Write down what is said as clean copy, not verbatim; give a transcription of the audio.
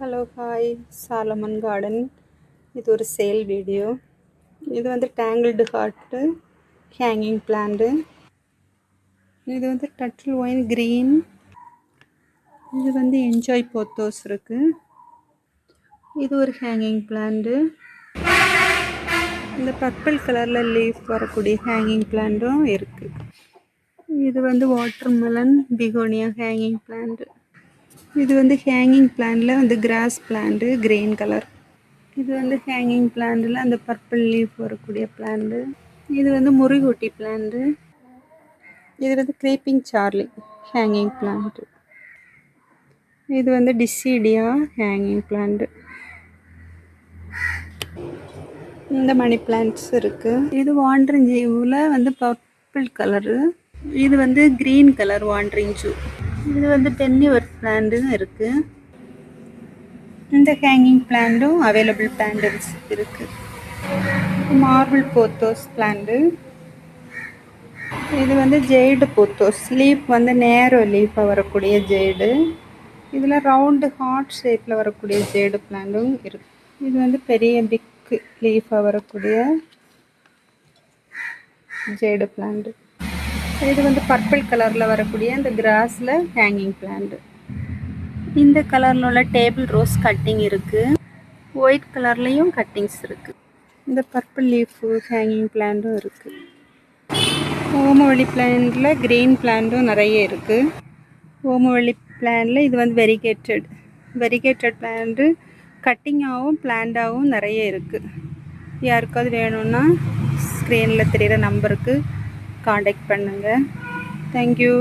Hello hi Solomon garden. இது ஒரு sale video. இது வந்து டேங்கிள்டு ஹார்ட்டு ஹேங்கிங் பிளான்ட்டு. இது வந்து டர்ட்டில் ஒயின் க்ரீன். இது வந்து என்ஜாய் போத்தோஸ் இருக்கு. இது ஒரு ஹேங்கிங் பிளான்ட்டு. இந்த பர்பிள் கலரில் லீஃப் வரக்கூடிய ஹேங்கிங் பிளான்ட்டும் இருக்குது. இது வந்து வாட்டர்மெலன் பிகோனியா ஹேங்கிங் பிளான்ட்டு. இது வந்து ஹேங்கிங் பிளான்ட்டில் வந்து கிராஸ் பிளான்ட்டு கிரீன் கலர். இது வந்து ஹேங்கிங் பிளான்ட்டில் அந்த பர்பிள் லீஃப் வரக்கூடிய பிளான்ட்டு. இது வந்து முறிகொட்டி பிளான்ட்டு. இது வந்து க்ரீப்பிங் சார்லி ஹேங்கிங் பிளான்ட்டு. இது வந்து டிசிடியா ஹேங்கிங் பிளான்ட்டு. இந்த மணி பிளான்ட்ஸ் இருக்குது. இது வாண்டரிங் ஜூவில் வந்து பர்பிள் கலரு. இது வந்து க்ரீன் கலர் வாண்டரிங் ஜூ. இது வந்து பென்னிவர் பிளான்ட்டும் இருக்குது. இந்த ஹேங்கிங் பிளான்ட்டும் அவைலபிள் பிளான்ட்ஸ் இருக்குது. Marble pothos plant. இது வந்து ஜெய்டு போத்தோஸ். லீஃப் வந்து நேரோ லீஃபாக வரக்கூடிய ஜெய்டு. இதில் ரவுண்டு ஹார்ட் ஷேப்பில் வரக்கூடிய ஜெய்டு பிளான்ட்டும் இருக்குது. இது வந்து பெரிய பிக் லீஃபாக வரக்கூடிய ஜெய்டு பிளான்ட்டு. இது வந்து பர்பிள் கலரில் வரக்கூடிய அந்த கிராஸில் ஹேங்கிங் பிளான்ட்டு. இந்த கலரில் உள்ள டேபிள் ரோஸ் கட்டிங் இருக்குது. ஒயிட் கலர்லேயும் கட்டிங்ஸ் இருக்குது. இந்த பர்பிள் லீஃப் ஹேங்கிங் பிளான்ட்டும் இருக்குது. ஓமவள்ளி பிளான்ட்டில் க்ரீன் பிளான்ட்டும் நிறைய இருக்குது. ஓமவள்ளி பிளான்ட்டில் இது வந்து வெரிகேட்டட் பிளான்ட்டு கட்டிங்காகவும் பிளான்ட்டாகவும் நிறைய இருக்குது. யாருக்காவது வேணும்னா ஸ்க்ரீனில் தெரிகிற நம்பருக்கு காண்டாக்ட் பண்ணுங்கள். தேங்க்யூ.